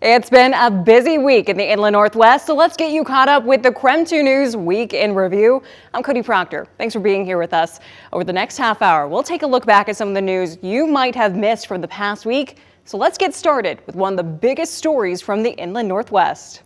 It's been a busy week in the Inland Northwest, so let's get you caught up with the KREM 2 News Week in Review. I'm Cody Proctor. Thanks for being here with us. Over the next half hour, we'll take a look back at some of the news you might have missed from the past week. So let's get started with one of the biggest stories from the Inland Northwest.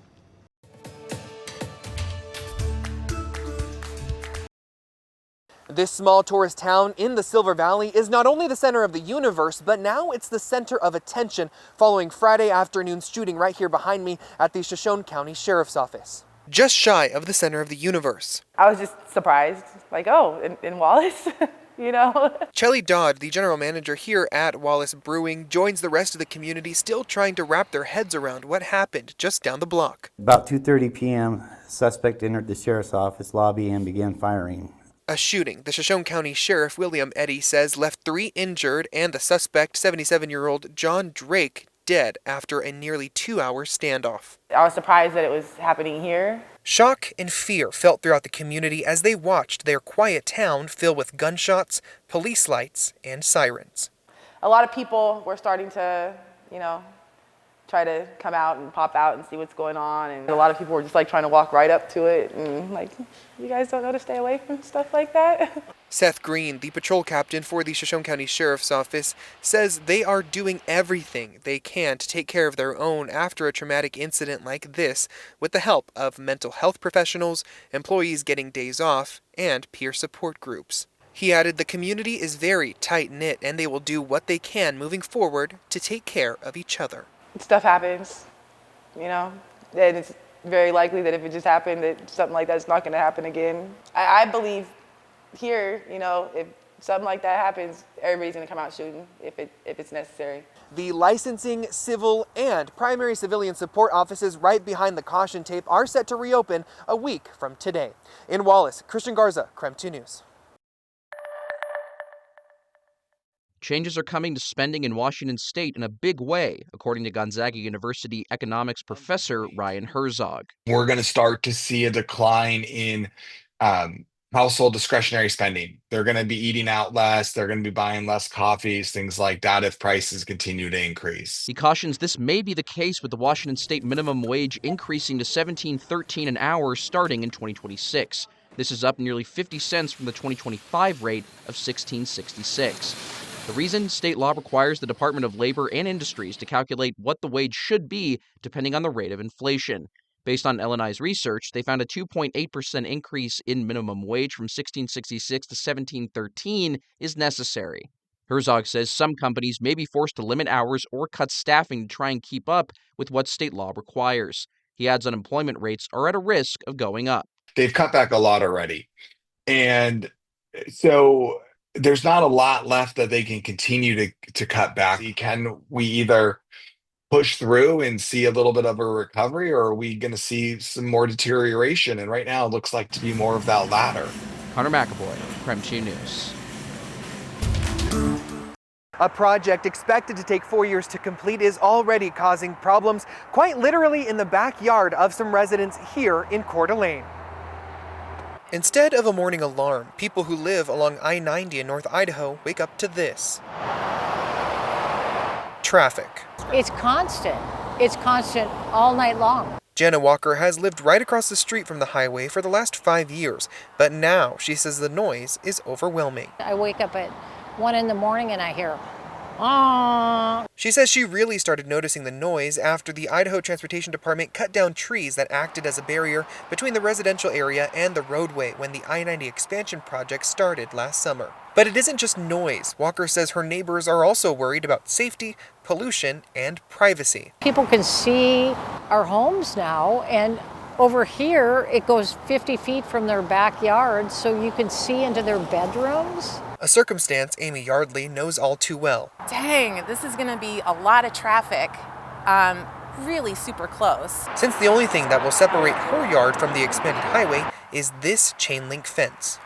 This small tourist town in the Silver Valley is not only the center of the universe, but now it's the center of attention following Friday afternoon's shooting right here behind me at the Shoshone County Sheriff's Office. Just shy of the center of the universe. I was just surprised, like, oh, in Wallace, you know? Chelly Dodd, the general manager here at Wallace Brewing, joins the rest of the community still trying to wrap their heads around what happened just down the block. About 2:30 p.m., suspect entered the sheriff's office lobby and began firing. A shooting the Shoshone County Sheriff William Eddy says left 3 injured and the suspect, 77-year-old John Drake, dead after a nearly 2-hour standoff. I was surprised that it was happening here. Shock and fear felt throughout the community as they watched their quiet town fill with gunshots, police lights, and sirens. A lot of people were starting to, try to come out and pop out and see what's going on. And a lot of people were just like trying to walk right up to it and like, you guys don't know to stay away from stuff like that? Seth Green, the patrol captain for the Shoshone County Sheriff's Office, says they are doing everything they can to take care of their own after a traumatic incident like this, with the help of mental health professionals, employees getting days off, and peer support groups. He added the community is very tight-knit and they will do what they can moving forward to take care of each other. Stuff happens, and it's very likely that if it just happened, that something like that's not going to happen again. I believe here, if something like that happens, everybody's going to come out shooting if it's necessary. The licensing, civil, and primary civilian support offices right behind the caution tape are set to reopen a week from today. In Wallace, Christian Garza, KREM 2 News. Changes are coming to spending in Washington state in a big way, according to Gonzaga University economics professor Ryan Herzog. We're going to start to see a decline in household discretionary spending. They're going to be eating out less. They're going to be buying less coffees, things like that, if prices continue to increase. He cautions this may be the case with the Washington state minimum wage increasing to $17.13 an hour starting in 2026. This is up nearly 50 cents from the 2025 rate of $16.66. The reason state law requires the Department of Labor and Industries to calculate what the wage should be depending on the rate of inflation. Based on LNI's research, they found a 2.8% increase in minimum wage from $16.66 to $17.13 is necessary. Herzog says some companies may be forced to limit hours or cut staffing to try and keep up with what state law requires. He adds unemployment rates are at a risk of going up. They've cut back a lot already. And so there's not a lot left that they can continue to cut back. Can we either push through and see a little bit of a recovery, or are we going to see some more deterioration? And right now it looks like to be more of that latter. Connor McAvoy, KREM 2 News. A project expected to take 4 years to complete is already causing problems, quite literally in the backyard of some residents here in Coeur d'Alene. Instead of a morning alarm, people who live along I-90 in North Idaho wake up to this. Traffic. It's constant. It's constant all night long. Jenna Walker has lived right across the street from the highway for the last 5 years, but now she says the noise is overwhelming. I wake up at 1 in the morning and I hear, ah. She says she really started noticing the noise after the Idaho Transportation Department cut down trees that acted as a barrier between the residential area and the roadway when the I-90 expansion project started last summer. But it isn't just noise. Walker says her neighbors are also worried about safety, pollution, and privacy. People can see our homes now, and over here it goes 50 feet from their backyard, so you can see into their bedrooms. A circumstance Amy Yardley knows all too well. Dang, this is going to be a lot of traffic, really super close. Since the only thing that will separate her yard from the expanded highway is this chain link fence.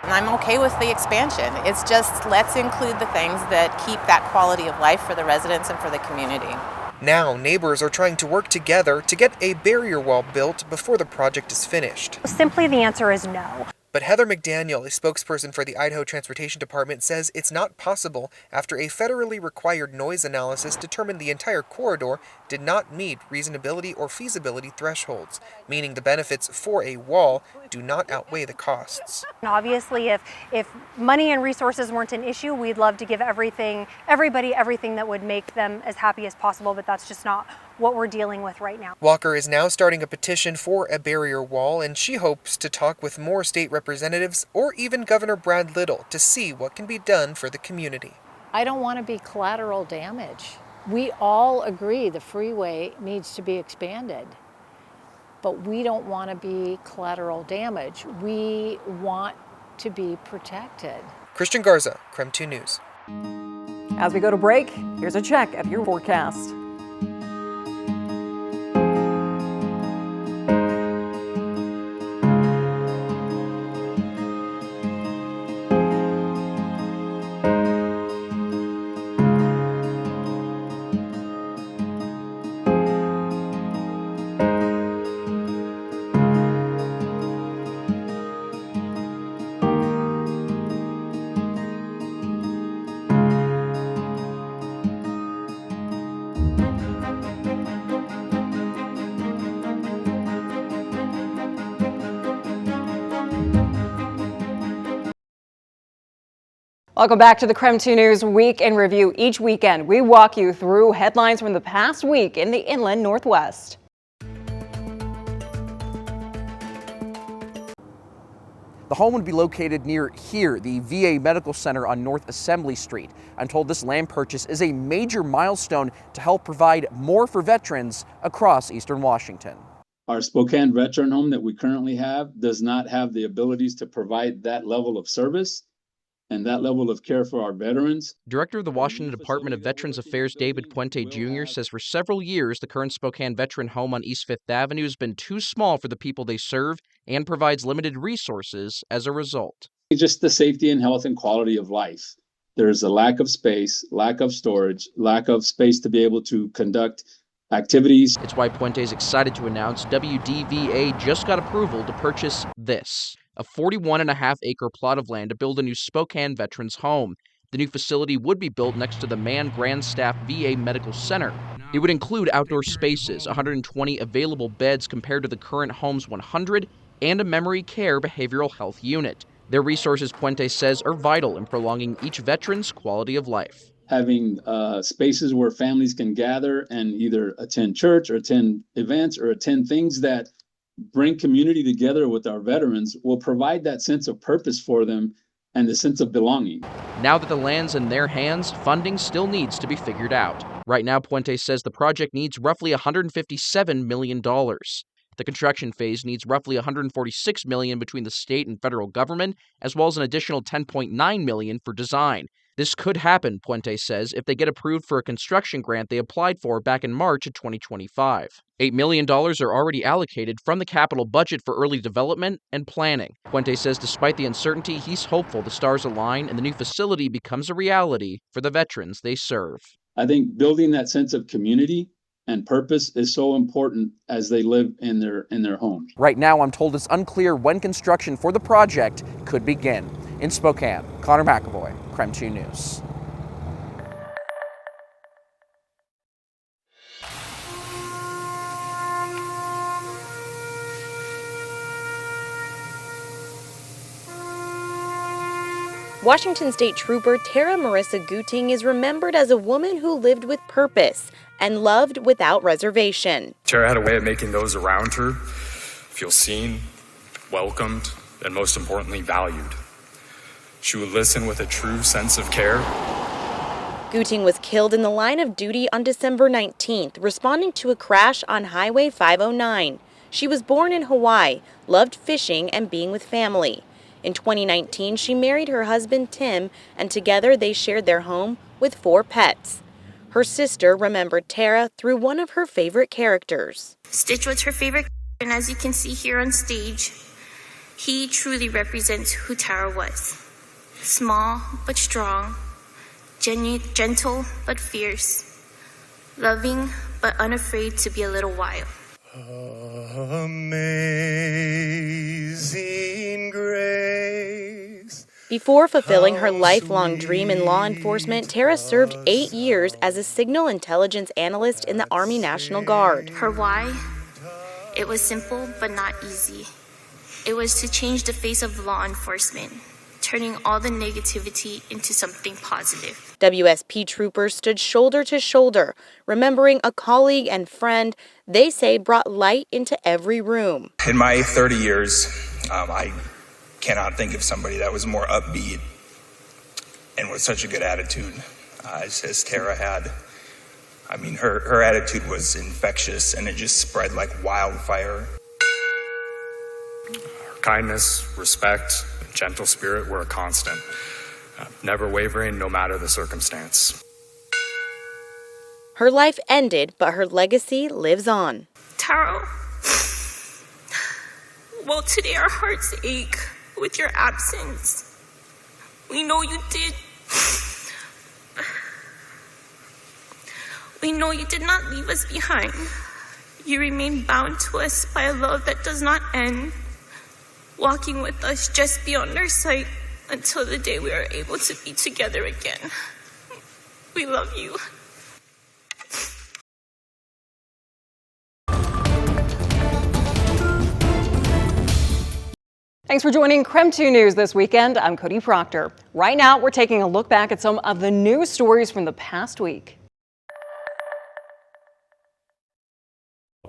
And I'm okay with the expansion. It's just, let's include the things that keep that quality of life for the residents and for the community. Now, neighbors are trying to work together to get a barrier wall built before the project is finished. Simply the answer is no. But Heather McDaniel, a spokesperson for the Idaho Transportation Department, says it's not possible after a federally required noise analysis determined the entire corridor did not meet reasonability or feasibility thresholds, meaning the benefits for a wall do not outweigh the costs. Obviously, if money and resources weren't an issue, we'd love to give everybody everything that would make them as happy as possible, but that's just not what we're dealing with right now. Walker is now starting a petition for a barrier wall, and she hopes to talk with more state representatives or even Governor Brad Little to see what can be done for the community. I don't want to be collateral damage. We all agree the freeway needs to be expanded, but we don't want to be collateral damage. We want to be protected. Christian Garza, KREM 2 News. As we go to break, here's a check of your forecast. Welcome back to the KREM 2 News Week in Review. Each weekend, we walk you through headlines from the past week in the Inland Northwest. The home would be located near here, the VA Medical Center on North Assembly Street. I'm told this land purchase is a major milestone to help provide more for veterans across Eastern Washington. Our Spokane veteran home that we currently have does not have the abilities to provide that level of service and that level of care for our veterans. Director of the Washington Department of Veterans Affairs, David Puente Jr., says for several years, the current Spokane veteran home on East 5th Avenue has been too small for the people they serve and provides limited resources as a result. Just the safety and health and quality of life. There's a lack of space, lack of storage, lack of space to be able to conduct activities. It's why Puente is excited to announce WDVA just got approval to purchase this, a 41.5-acre plot of land to build a new Spokane Veterans Home. The new facility would be built next to the Mann Grandstaff VA Medical Center. It would include outdoor spaces, 120 available beds compared to the current home's 100, and a memory care behavioral health unit. Their resources, Puente says, are vital in prolonging each veteran's quality of life. Having spaces where families can gather and either attend church or attend events or attend things that bring community together with our veterans will provide that sense of purpose for them and the sense of belonging. Now that the land's in their hands, funding still needs to be figured out. Right now, Puente says the project needs roughly $157 million. The construction phase needs roughly $146 million between the state and federal government, as well as an additional $10.9 million for design. This could happen, Puente says, if they get approved for a construction grant they applied for back in March of 2025. $8 million are already allocated from the capital budget for early development and planning. Puente says despite the uncertainty, he's hopeful the stars align and the new facility becomes a reality for the veterans they serve. I think building that sense of community and purpose is so important as they live in their homes. Right now, I'm told it's unclear when construction for the project could begin. In Spokane, Connor McAvoy, KREM 2 News. Washington State Trooper Tara Marissa Guting is remembered as a woman who lived with purpose and loved without reservation. Tara had a way of making those around her feel seen, welcomed, and most importantly, valued. She would listen with a true sense of care. Guting was killed in the line of duty on December 19th, responding to a crash on Highway 509. She was born in Hawaii, loved fishing and being with family. In 2019, she married her husband, Tim, and together they shared their home with 4 pets. Her sister remembered Tara through one of her favorite characters. Stitch was her favorite, and as you can see here on stage, he truly represents who Tara was. Small but strong, gentle but fierce, loving but unafraid to be a little wild. Amazing grace. Before fulfilling her lifelong dream in law enforcement, Tara served 8 years as a signal intelligence analyst in the Army National Guard. Her why? It was simple but not easy. It was to change the face of law enforcement, turning all the negativity into something positive. WSP troopers stood shoulder to shoulder, remembering a colleague and friend they say brought light into every room. In my 30 years, I cannot think of somebody that was more upbeat and with such a good attitude as Tara had. I mean, her attitude was infectious and it just spread like wildfire. Her kindness, respect, and gentle spirit were a constant, never wavering no matter the circumstance. Her life ended, but her legacy lives on. Tara, well, today our hearts ache with your absence. We know you did. We know you did not leave us behind. You remain bound to us by a love that does not end, walking with us just beyond our sight until the day we are able to be together again. We love you. Thanks for joining KREM 2 News this weekend. I'm Cody Proctor. Right now, we're taking a look back at some of the news stories from the past week.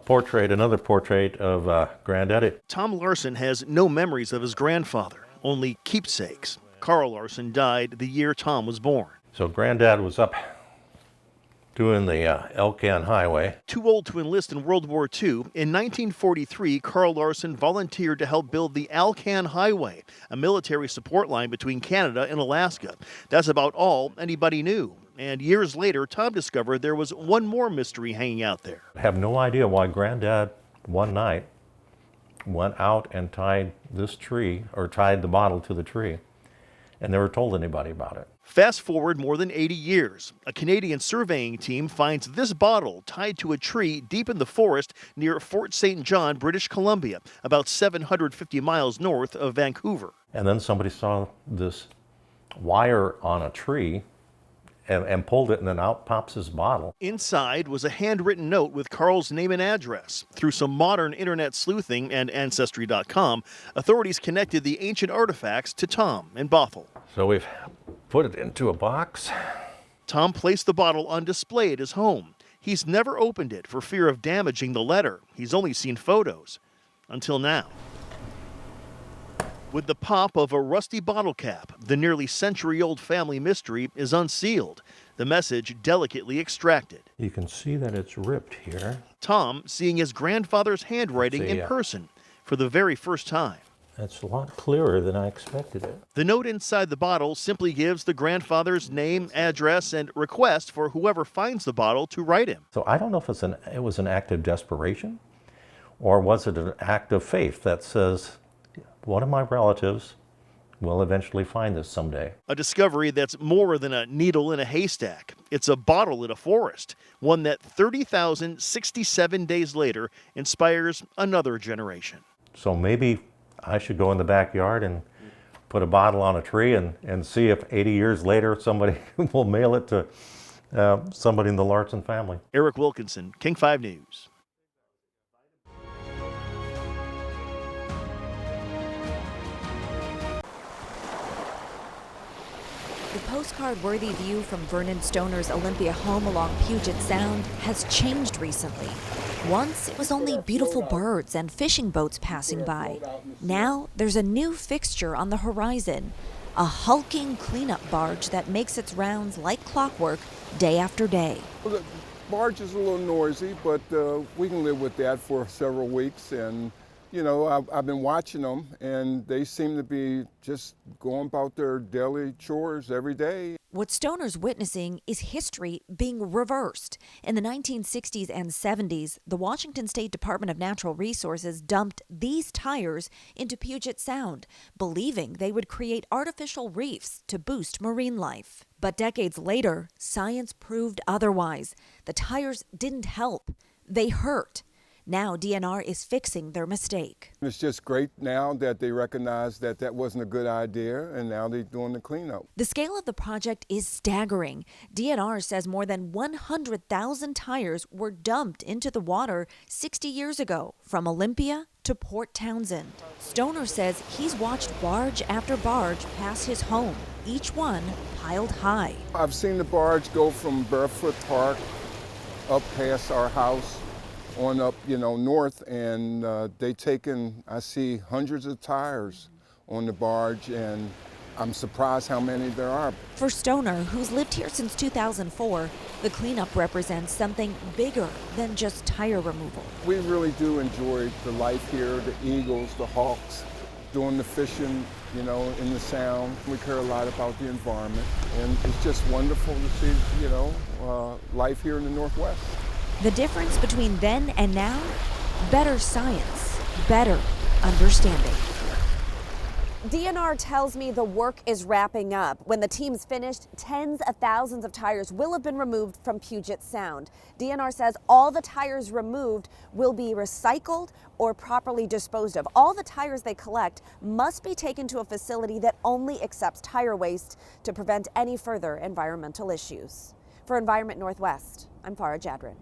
Another portrait of Granddaddy. Tom Larson has no memories of his grandfather, only keepsakes. Carl Larson died the year Tom was born. So Granddad was up doing the Elkan Highway. Too old to enlist in World War II, in 1943, Carl Larson volunteered to help build the Elkan Highway, a military support line between Canada and Alaska. That's about all anybody knew. And years later, Tom discovered there was one more mystery hanging out there. I have no idea why Granddad one night went out and tied this tree, or tied the bottle to the tree, and never told anybody about it. Fast forward more than 80 years. A Canadian surveying team finds this bottle tied to a tree deep in the forest near Fort St. John, British Columbia, about 750 miles north of Vancouver. And then somebody saw this wire on a tree and pulled it, and then out pops his bottle. Inside was a handwritten note with Carl's name and address. Through some modern internet sleuthing and Ancestry.com, authorities connected the ancient artifacts to Tom in Bothell. So we've put it into a box. Tom placed the bottle on display at his home. He's never opened it for fear of damaging the letter. He's only seen photos. Until now. With the pop of a rusty bottle cap, the nearly century-old family mystery is unsealed, the message delicately extracted. You can see that it's ripped here. Tom seeing his grandfather's handwriting in person for the very first time. It's a lot clearer than I expected it. The note inside the bottle simply gives the grandfather's name, address, and request for whoever finds the bottle to write him. So I don't know if it was an act of desperation, or was it an act of faith that says, one of my relatives will eventually find this someday. A discovery that's more than a needle in a haystack. It's a bottle in a forest, one that 30,067 days later inspires another generation. So maybe I should go in the backyard and put a bottle on a tree and see if 80 years later somebody will mail it to somebody in the Larson family. Eric Wilkinson, King 5 News. The postcard-worthy view from Vernon Stoner's Olympia home along Puget Sound has changed recently. Once, it was only beautiful birds and fishing boats passing by. Now, there's a new fixture on the horizon, a hulking cleanup barge that makes its rounds like clockwork day after day. The barge is a little noisy, but we can live with that for several weeks. And you know, I've been watching them, and they seem to be just going about their daily chores every day. What Stoner's witnessing is history being reversed. In the 1960s and 70s, the Washington State Department of Natural Resources dumped these tires into Puget Sound, believing they would create artificial reefs to boost marine life. But decades later, science proved otherwise. The tires didn't help. They hurt. Now DNR is fixing their mistake. It's just great now that they recognize that that wasn't a good idea, and now they're doing the cleanup. The scale of the project is staggering. DNR says more than 100,000 tires were dumped into the water 60 years ago from Olympia to Port Townsend. Stoner says he's watched barge after barge pass his home, each one piled high. I've seen the barge go from Barefoot Park up past our house on up, north, and they taken, I see hundreds of tires on the barge, and I'm surprised how many there are. For Stoner, who's lived here since 2004, the cleanup represents something bigger than just tire removal. We really do enjoy the life here, the eagles, the hawks, doing the fishing, in the sound. We care a lot about the environment, and it's just wonderful to see, life here in the Northwest. The difference between then and now? Better science, better understanding. DNR tells me the work is wrapping up. When the team's finished, tens of thousands of tires will have been removed from Puget Sound. DNR says all the tires removed will be recycled or properly disposed of. All the tires they collect must be taken to a facility that only accepts tire waste to prevent any further environmental issues. For Environment Northwest, I'm Farah Jadrin.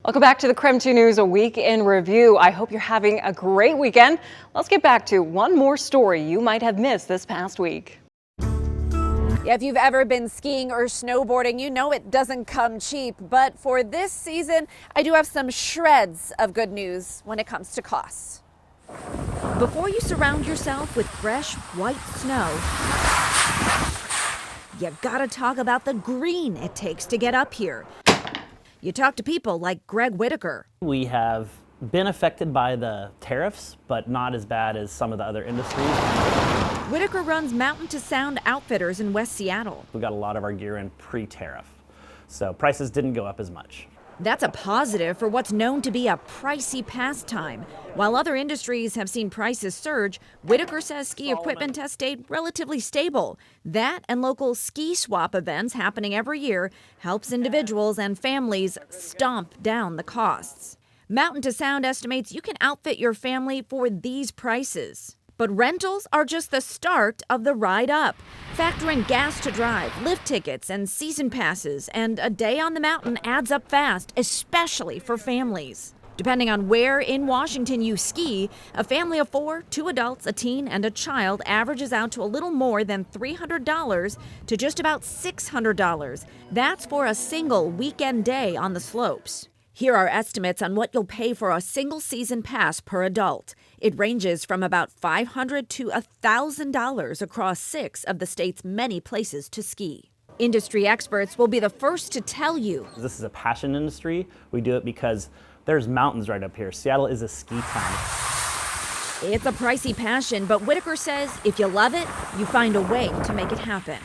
Welcome back to the KREM 2 News, a week in review. I hope you're having a great weekend. Let's get back to one more story you might have missed this past week. Yeah, if you've ever been skiing or snowboarding, you know it doesn't come cheap. But for this season, I do have some shreds of good news when it comes to costs. Before you surround yourself with fresh, white snow, you gotta talk about the green it takes to get up here. You talk to people like Greg Whitaker. We have been affected by the tariffs, but not as bad as some of the other industries. Whitaker runs Mountain to Sound Outfitters in West Seattle. We got a lot of our gear in pre-tariff, so prices didn't go up as much. That's a positive for what's known to be a pricey pastime. While other industries have seen prices surge, Whitaker says ski equipment has stayed relatively stable. That and local ski swap events happening every year helps individuals and families stomp down the costs. Mountain to Sound estimates you can outfit your family for these prices. But rentals are just the start of the ride up. Factor in gas to drive, lift tickets, and season passes, and a day on the mountain adds up fast, especially for families. Depending on where in Washington you ski, a family of 4, 2 adults, a teen, and a child averages out to a little more than $300 to just about $600. That's for a single weekend day on the slopes. Here are estimates on what you'll pay for a single season pass per adult. It ranges from about $500 to $1,000 across 6 of the state's many places to ski. Industry experts will be the first to tell you. This is a passion industry. We do it because there's mountains right up here. Seattle is a ski town. It's a pricey passion, but Whitaker says if you love it, you find a way to make it happen.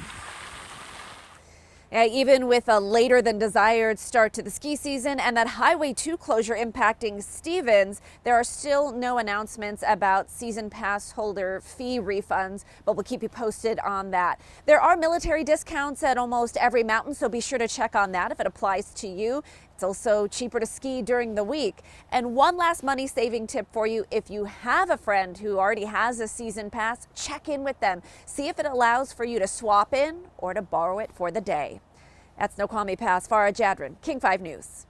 Even with a later than desired start to the ski season and that Highway 2 closure impacting Stevens, there are still no announcements about season pass holder fee refunds, but we'll keep you posted on that. There are military discounts at almost every mountain, so be sure to check on that if it applies to you. It's also cheaper to ski during the week. And one last money saving tip for you: if you have a friend who already has a season pass, check in with them. See if it allows for you to swap in or to borrow it for the day. That's Snoqualmie Pass. Farah Jadrin, King 5 News.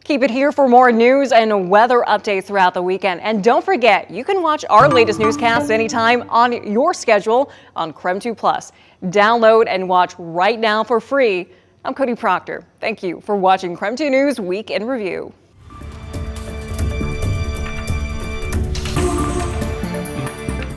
Keep it here for more news and weather updates throughout the weekend. And don't forget, you can watch our latest newscasts anytime on your schedule on KREM 2 Plus. Download and watch right now for free. I'm Cody Proctor. Thank you for watching KREM 2 News Week in Review.